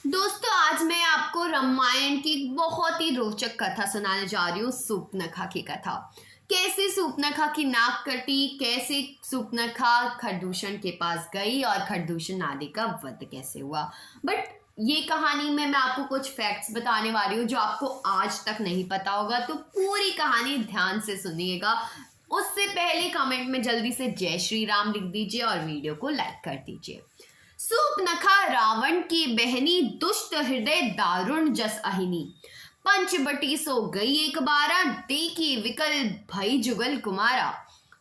दोस्तों, आज मैं आपको रामायण की एक बहुत ही रोचक कथा सुनाने जा रही हूँ। सूर्पनखा की कथा। कैसे सूर्पनखा की नाक कटी, कैसे सूर्पनखा खरदूषण के पास गई और खरदूषण आदि का वध कैसे हुआ। बट ये कहानी में मैं आपको कुछ फैक्ट्स बताने वाली हूँ जो आपको आज तक नहीं पता होगा, तो पूरी कहानी ध्यान से सुनिएगा। उससे पहले कमेंट में जल्दी से जय श्री राम लिख दीजिए और वीडियो को लाइक कर दीजिए। सूर्पनखा रावण की बहनी, दुष्ट हृदय दारुण जस अहिनी। पंचवटी सो गई एक बारा, देखी विकल भई जुगल कुमारा।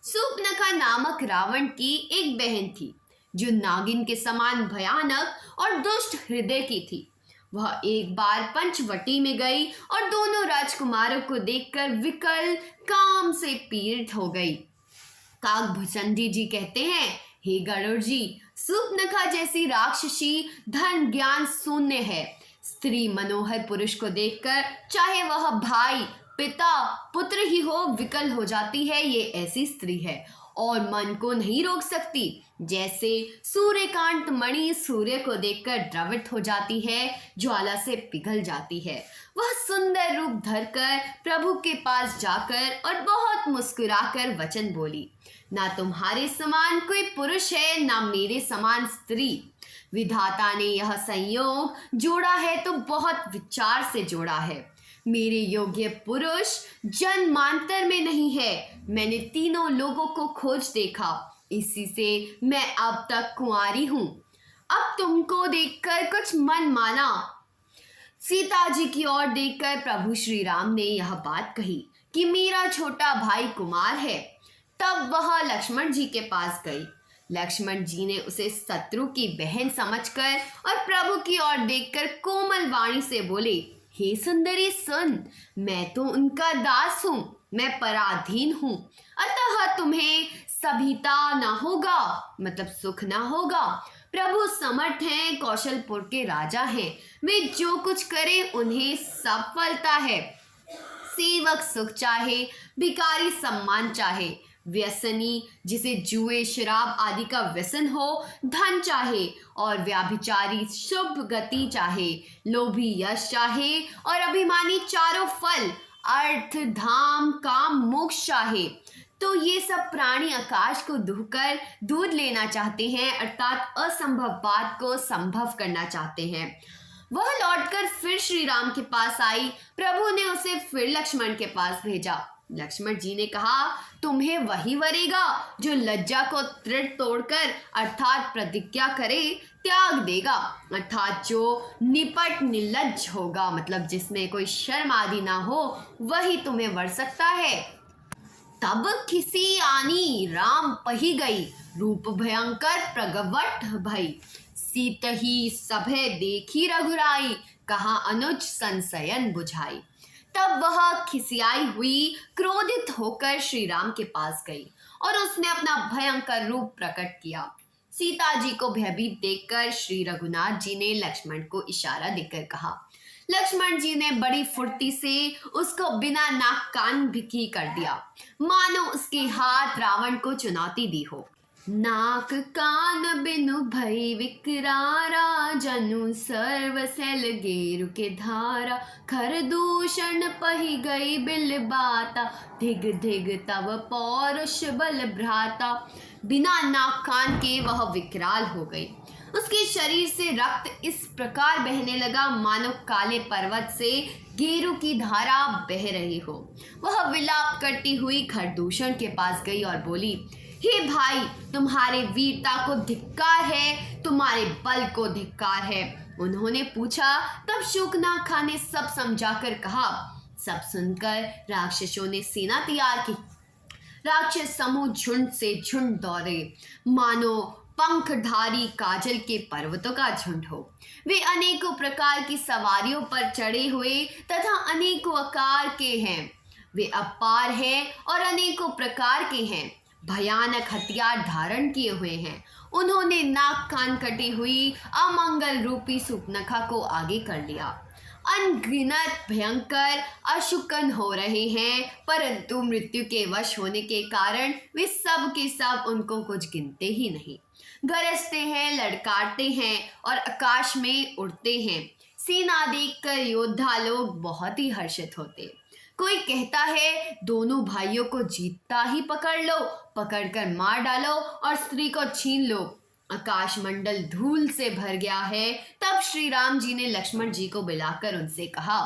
सूर्पनखा नामक रावण की एक बहन थी जो नागिन के समान भयानक और दुष्ट हृदय की थी। वह एक बार पंचवटी में गई और दोनों राजकुमारों को देखकर विकल काम से पीड़ित हो गई। काकभुचंडी जी कहते हैं, हे गरुड़ जी, सूर्पनखा जैसी राक्षसी धन ज्ञान शून्य है। स्त्री मनोहर पुरुष को देखकर चाहे वह भाई, पिता, पुत्र ही हो, विकल हो जाती है। ये ऐसी स्त्री है और मन को नहीं रोक सकती। जैसे सूर्यकांत मणि सूर्य को देखकर द्रवित हो जाती है, ज्वाला से पिघल जाती है। वह सुंदर रूप धरकर प्रभु के पास जाकर और बहुत मुस्कुराकर वचन बोली, ना तुम्हारे समान कोई पुरुष है, ना मेरे समान स्त्री। विधाता ने यह संयोग जोड़ा है तो बहुत विचार से जोड़ा है। मेरे योग्य पुरुष जन्मांतर में नहीं है। मैंने तीनों लोगों को खोज देखा, इसी से मैं अब तक कुंवारी हूँ। अब तुमको देखकर कुछ मन माना। सीता जी की ओर देखकर प्रभु श्री राम ने यह बात कही कि मेरा छोटा भाई कुमार है। तब वह लक्ष्मण जी के पास गई। लक्ष्मण जी ने उसे शत्रु की बहन समझकर और प्रभु की ओर देखकर कोमल वाणी से बोले, हे सुंदरी सुन, मैं तो उनका दास हूँ, मैं पराधीन हूँ, अतः तुम्हें सभीता ना होगा, मतलब सुख ना होगा। प्रभु समर्थ हैं, कौशलपुर के राजा हैं, वे जो कुछ करें उन्हें सफलता है। सेवक सुख चाहे, भिखारी सम्मान चाहे, व्यसनी जिसे जुए शराब आदि का व्यसन हो धन चाहे, और व्याभिचारी शुभ गति चाहे, लोभी यश चाहे, और अभिमानी चारों फल अर्थ धाम काम मोक्ष चाहे। तो ये सब प्राणी आकाश को दुहकर दूध लेना चाहते हैं, अर्थात असंभव बात को संभव करना चाहते हैं। वह लौटकर फिर श्री राम के पास आई। प्रभु ने उसे फिर लक्ष्मण के पास भेजा। लक्ष्मण जी ने कहा, तुम्हें वही वरेगा जो लज्जा को तृण तोड़कर अर्थात प्रतिज्ञा करे त्याग देगा, अर्थात जो निपट निर्लज्ज होगा, मतलब जिसमें कोई शर्म आदि ना हो, वही तुम्हें वर सकता है। तब खिसी आनी राम पही गई, रूप भयंकर प्रगवट भई। सीत ही सभे देखी रघुराई, कहा अनुज संशयन बुझाई। तब वह खिसियाई हुई क्रोधित होकर श्री राम के पास गई और उसने अपना भयंकर रूप प्रकट किया। सीता जी को भयभीत देखकर श्री रघुनाथ जी ने लक्ष्मण को इशारा देकर कहा। लक्ष्मण जी ने बड़ी फुर्ती से उसको बिना नाक कान भिकी कर दिया, मानो उसके हाथ रावण को चुनौती दी हो। नाक कान बिनु भई विकरारा, जनु सर्व सैल गेरु के धारा। खरदूषण पही गई बिल बाता, धिग धिग तव पौरुष बल भ्राता। बिना नाक कान के वह विकराल हो गई। उसके शरीर से रक्त इस प्रकार बहने लगा मानो काले पर्वत से गेरू की धारा बह रही हो। वह विलाप करती हुई खरदूषण के पास गई और बोली, हे भाई, तुम्हारे वीरता को धिक्कार है, तुम्हारे बल को धिक्कार है। उन्होंने पूछा। तब शूर्पनखा ने सब समझाकर कहा। सब सुनकर राक्षसों ने सेना तैयार की। राक्षस समूह झुंड से झुंड दौड़े, मानो पंखधारी काजल के पर्वतों का झुंड हो। वे अनेकों प्रकार की सवारियों पर चढ़े हुए तथा अनेकों आकार के हैं। वे अपार हैं और अनेकों प्रकार के हैं। भयानक हथियार धारण किए हुए हैं। उन्होंने नाक कान कटी हुई अमंगल रूपी सूर्पनखा को आगे कर लिया। अनगिनत भयंकर अशुकन हो रहे हैं, परंतु मृत्यु के वश होने के कारण वे सब के सब उनको कुछ गिनते ही नहीं। गरजते हैं, लड़काते हैं और आकाश में उड़ते हैं। सेना देखकर योद्धा लोग बहुत ही हर्षित होते। कोई कहता है दोनों भाइयों को जीतता ही पकड़ लो, पकड़कर मार डालो और स्त्री को छीन लो। आकाश मंडल धूल से भर गया है। तब श्री राम जी ने लक्ष्मण जी को बुलाकर उनसे कहा,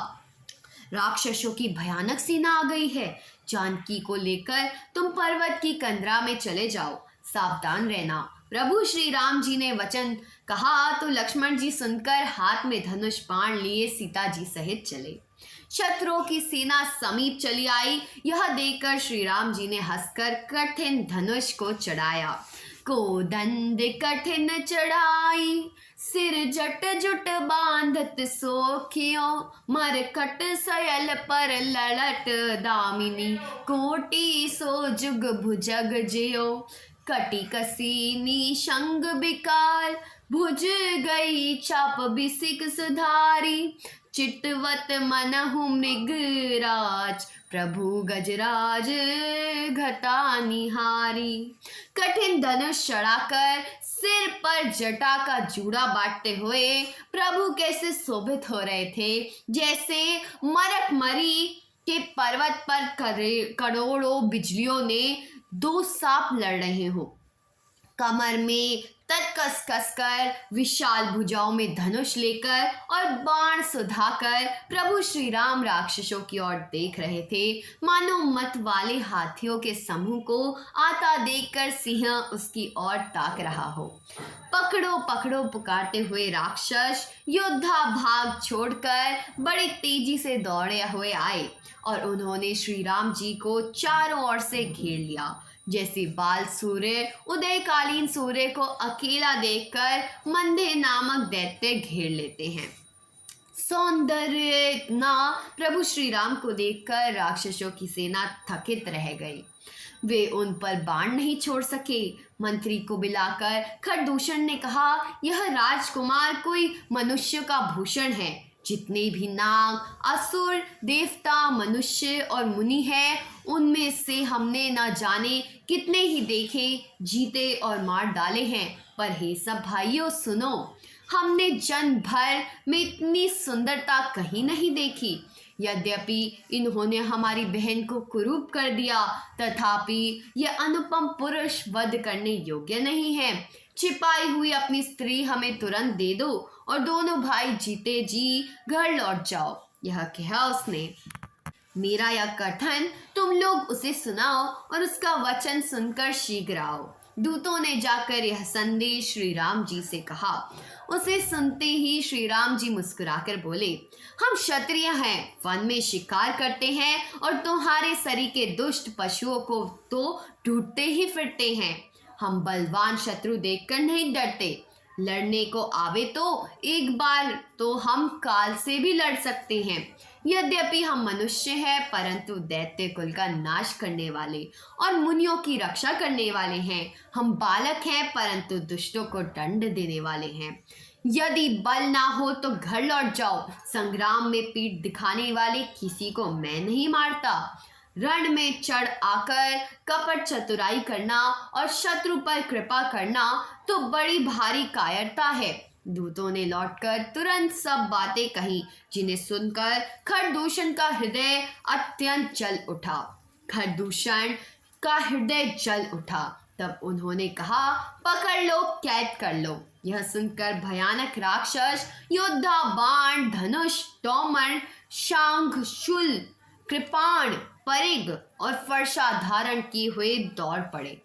राक्षसों की भयानक सेना आ गई है। जानकी को लेकर तुम पर्वत की कंदरा में चले जाओ, सावधान रहना। प्रभु श्री राम जी ने वचन कहा तो लक्ष्मण जी सुनकर हाथ में धनुष बाण लिए सीता जी सहित चले। शत्रुओं की सेना समीप चली आई। यह देखकर श्री राम जी ने हंसकर कठिन धनुष को चढ़ाया। कोदंड कठिन चढ़ाई, सिर जट जुट बांधत सोखियो, मरकट सयल पर ललट दामिनी, कोटि सो जुग भुजग जियो। कटी कसीनी शंग बिकार, भुज गई चाप बिसिक सुधारी, चितवत मनहु मृगराज, प्रभु गजराज घटा निहारी। कठिन धनुष चढ़ाकर सिर पर जटा का जूड़ा बांटते हुए प्रभु कैसे शोभित हो रहे थे, जैसे मरकमरी के पर्वत पर करोड़ों बिजलियों ने दो सांप लड़ रहे हो। कमर में तट कस कर, विशाल भुजाओं में धनुष लेकर और बाण सुधाकर प्रभु श्री राम राक्षसों की ओर देख रहे थे, मानो मत वाले हाथियों के समूह को आता देखकर सिंह उसकी ओर ताक रहा हो। पकड़ो पकड़ो पुकारते हुए राक्षस योद्धा भाग छोड़कर बड़ी तेजी से दौड़े हुए आए और उन्होंने श्री राम जी को चारों ओर से घेर लिया। जैसे बाल सूर्य उदयकालीन सूर्य को अकेला देखकर मंदे नामक दैत्य घेर लेते हैं। सौंदर्य ना प्रभु श्री राम को देखकर राक्षसों की सेना थकित रह गई। वे उन पर बाण नहीं छोड़ सके। मंत्री को बुलाकर खरदूषण ने कहा, यह राजकुमार कोई मनुष्य का भूषण है। जितने भी नाग, असुर, देवता, मनुष्य और मुनि हैं, उनमें से हमने न जाने कितने ही देखे, जीते और मार डाले हैं। पर हे सब भाइयों सुनो, हमने जन्म भर में इतनी सुंदरता कहीं नहीं देखी। यद्यपि इन्होंने हमारी बहन को कुरूप कर दिया, तथापि यह अनुपम पुरुष वध करने योग्य नहीं है। छिपाई हुई अपनी स्त्री हमें तुरंत दे दो और दोनों भाई जीते जी घर लौट जाओ। यह कहा उसने। मेरा यह कथन तुम लोग उसे सुनाओ और उसका वचन सुनकर शीघ्र आओ। दूतों ने जाकर यह संदेश श्री राम जी से कहा। उसे सुनते ही श्री राम जी मुस्कुराकर बोले, हम क्षत्रिय हैं, वन में शिकार करते हैं और तुम्हारे सरीखे दुष्ट पशुओं को तो ढूंढते ही फिरते हैं। हम बलवान शत्रु देखकर नहीं डरते। लड़ने को आवे तो एक बार तो हम काल से भी लड़ सकते हैं। यद्यपि हम मनुष्य हैं, परंतु दैत्य कुल का नाश करने वाले और मुनियों की रक्षा करने वाले हैं। हम बालक हैं, परंतु दुष्टों को दंड देने वाले हैं। यदि बल ना हो तो घर लौट जाओ। संग्राम में पीठ दिखाने वाले किसी को मैं नहीं मारता। रण में चढ़ आकर कपट चतुराई करना और शत्रु पर कृपा करना तो बड़ी भारी कायरता है। दूतों ने लौटकर तुरंत सब बातें कही, जिन्हें सुनकर खरदूषण का हृदय अत्यंत जल उठा। खरदूषण का हृदय जल उठा। तब उन्होंने कहा, पकड़ लो, कैद कर लो। यह सुनकर भयानक राक्षस योद्धा बाण, धनुष, तोमर, शांख, शूल, कृपाण, परिग और फरसा धारण किए हुए दौड़ पड़े।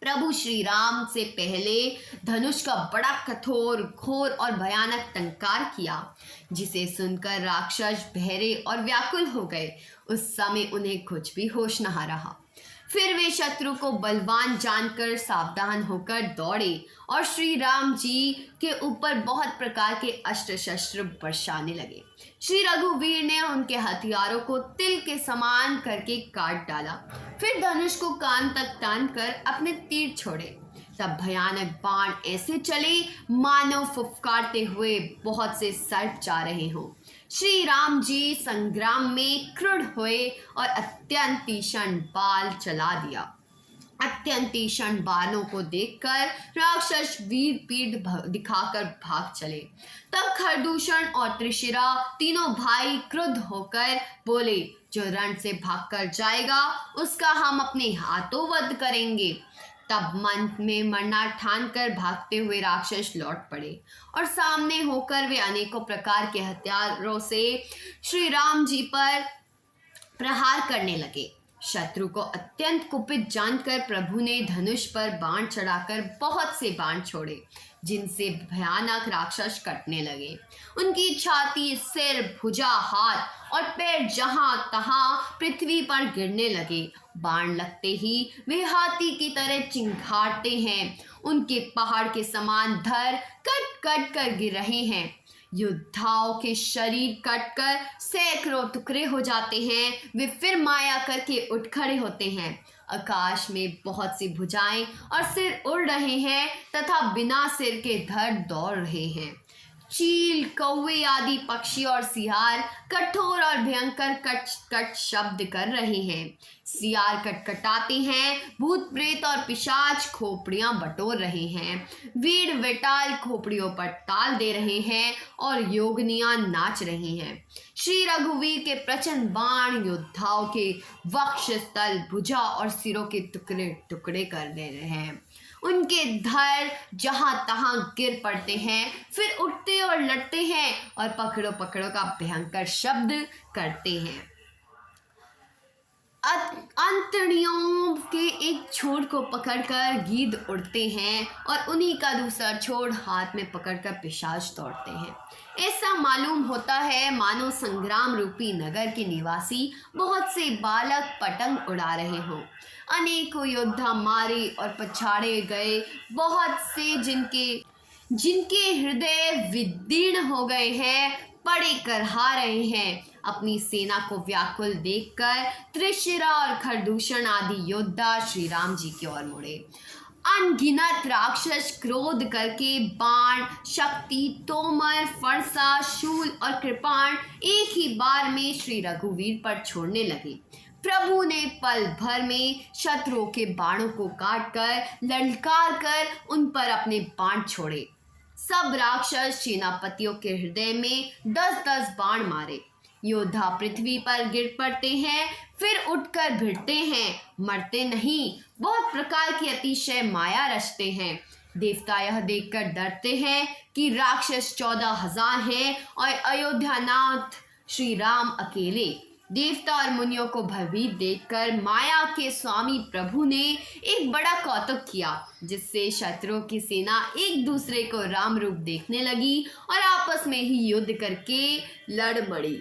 प्रभु श्री राम से पहले धनुष का बड़ा कठोर, घोर और भयानक टंकार किया, जिसे सुनकर राक्षस बहरे और व्याकुल हो गए। उस समय उन्हें कुछ भी होश न रहा। फिर वे शत्रु को बलवान जानकर सावधान होकर दौड़े और श्री राम जी के ऊपर बहुत प्रकार के अस्त्र शस्त्र बरसाने लगे। श्री रघुवीर ने उनके हथियारों को तिल के समान करके काट डाला। फिर धनुष को कान तक तान कर अपने तीर छोड़े। तब भयानक बाण ऐसे चले मानो फुफकारते हुए बहुत से सर्प जा रहे हों। श्री राम जी संग्राम में क्रुद्ध हुए और अत्यंत तीक्ष्ण बाल चला दिया। अत्यंत तीक्ष्ण बाणों को देखकर राक्षस वीर पीठ दिखाकर भाग चले। तब खरदूषण और त्रिशिरा तीनों भाई क्रुद्ध होकर बोले, जो रण से भागकर जाएगा उसका हम अपने हाथों वध करेंगे। तब मन में मरना ठान कर भागते हुए राक्षस लौट पड़े और सामने होकर वे अनेकों प्रकार के हथियारों से श्री राम जी पर प्रहार करने लगे। शत्रु को अत्यंत कुपित जानकर प्रभु ने धनुष पर बाण चढ़ाकर बहुत से बाण छोड़े, जिनसे भयानक राक्षस कटने लगे। उनकी छाती, सिर, भुजा, हाथ और पैर जहां तहां पृथ्वी पर गिरने लगे। बाण लगते ही वे हाथी की तरह चिंघाड़ते हैं, उनके पहाड़ के समान धड़ कट कट कर गिर रहे हैं। योद्धाओं के शरीर कटकर सैकड़ों टुकड़े हो जाते हैं। वे फिर माया करके उठ खड़े होते हैं। आकाश में बहुत सी भुजाएं और सिर उड़ रहे हैं तथा बिना सिर के धड़ दौड़ रहे हैं। चील, कौवे आदि पक्षी और सियार कठोर और भयंकर कट कट शब्द कर रहे हैं। सियार कटकटाते हैं, भूत प्रेत और पिशाच खोपड़ियां बटोर रहे हैं। वीर वेटाल खोपड़ियों पर ताल दे रहे हैं और योगनियां नाच रही हैं। श्री रघुवीर के प्रचंड बाण योद्धाओं के वक्षस्थल, भुजा और सिरों के टुकड़े टुकड़े कर दे रहे हैं। उनके धड़ जहां तहां गिर पड़ते हैं, फिर उठते और लड़ते हैं और पकड़ो पकड़ो का भयंकर शब्द करते हैं। अंतड़ियों के एक छोर को पकड़कर गीद उड़ते हैं और उन्हीं का दूसरा छोर हाथ में पकड़कर पिशाच दौड़ते हैं। ऐसा मालूम होता है मानो संग्राम रूपी नगर के निवासी बहुत से बालक पतंग उड़ा रहे हों। अनेकों योद्धा मारे और पछाड़े गए, बहुत से जिनके हृदय विदीर्ण हो गए हैं, पड़े करहा रहे हैं। अपनी सेना को व्याकुल देखकर त्रिशिरा और खरदूषण आदि योद्धा श्री राम जी की ओर मुड़े। अनगिनत राक्षस क्रोध करके बाण, शक्ति, तोमर, फरसा, शूल और कृपाण एक ही बार में श्री रघुवीर पर छोड़ने लगे। प्रभु ने पल भर में शत्रुओं के बाणों को काटकर ललकार कर उन पर अपने बाण छोड़े। सब राक्षस सेनापतियों के हृदय में 10-10 बाण मारे। योद्धा पृथ्वी पर गिर पड़ते हैं, फिर उठकर भिड़ते हैं, मरते नहीं, बहुत प्रकार की अतिशय माया रचते हैं। देवता यह देखकर डरते हैं कि राक्षस 14,000 हैं और अयोध्यानाथ श्री राम अकेले। देवता और मुनियों को भयभीत देखकर माया के स्वामी प्रभु ने एक बड़ा कौतुक किया, जिससे शत्रुओं की सेना एक दूसरे को राम रूप देखने लगी और आपस में ही युद्ध करके लड़ मड़ी।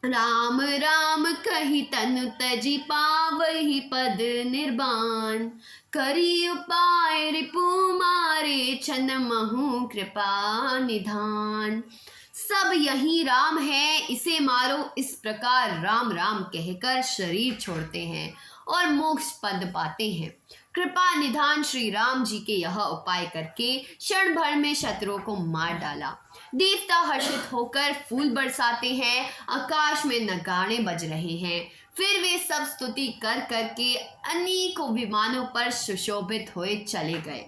राम राम कही तनु तजी पावहि पद निर्बाण, करी उपाय रिपु मारे छन महु कृपा निधान। सब यही राम है, इसे मारो, इस प्रकार राम राम कहकर शरीर छोड़ते हैं और मोक्ष पद पाते हैं। कृपा निधान श्री राम जी के यह उपाय करके क्षण भर में शत्रुओं को मार डाला। देवता हर्षित होकर फूल बरसाते हैं, आकाश में नगाड़े बज रहे हैं। फिर वे सब स्तुति कर करके अनेकों विमानों पर सुशोभित हुए चले गए।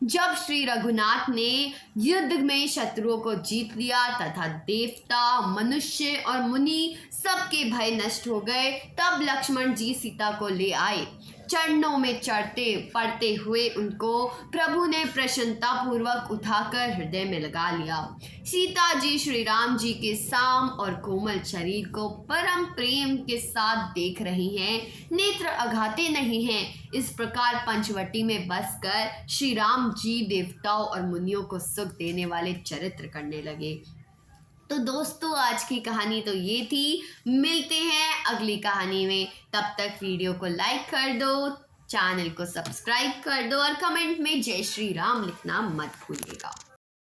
जब श्री रघुनाथ ने युद्ध में शत्रुओं को जीत लिया तथा देवता, मनुष्य और मुनि सबके भय नष्ट हो गए, तब लक्ष्मण जी सीता को ले आए। चरणों में चढ़ते पड़ते हुए उनको प्रभु ने प्रसन्नता पूर्वक उठाकर हृदय में लगा लिया। सीता जी श्री राम जी के साम और कोमल शरीर को परम प्रेम के साथ देख रही हैं, नेत्र अघाते नहीं हैं। इस प्रकार पंचवटी में बसकर श्री राम जी देवताओं और मुनियों को सुख देने वाले चरित्र करने लगे। तो दोस्तों, आज की कहानी तो ये थी। मिलते हैं अगली कहानी में। तब तक वीडियो को लाइक कर दो, चैनल को सब्सक्राइब कर दो और कमेंट में जय श्री राम लिखना मत भूलिएगा।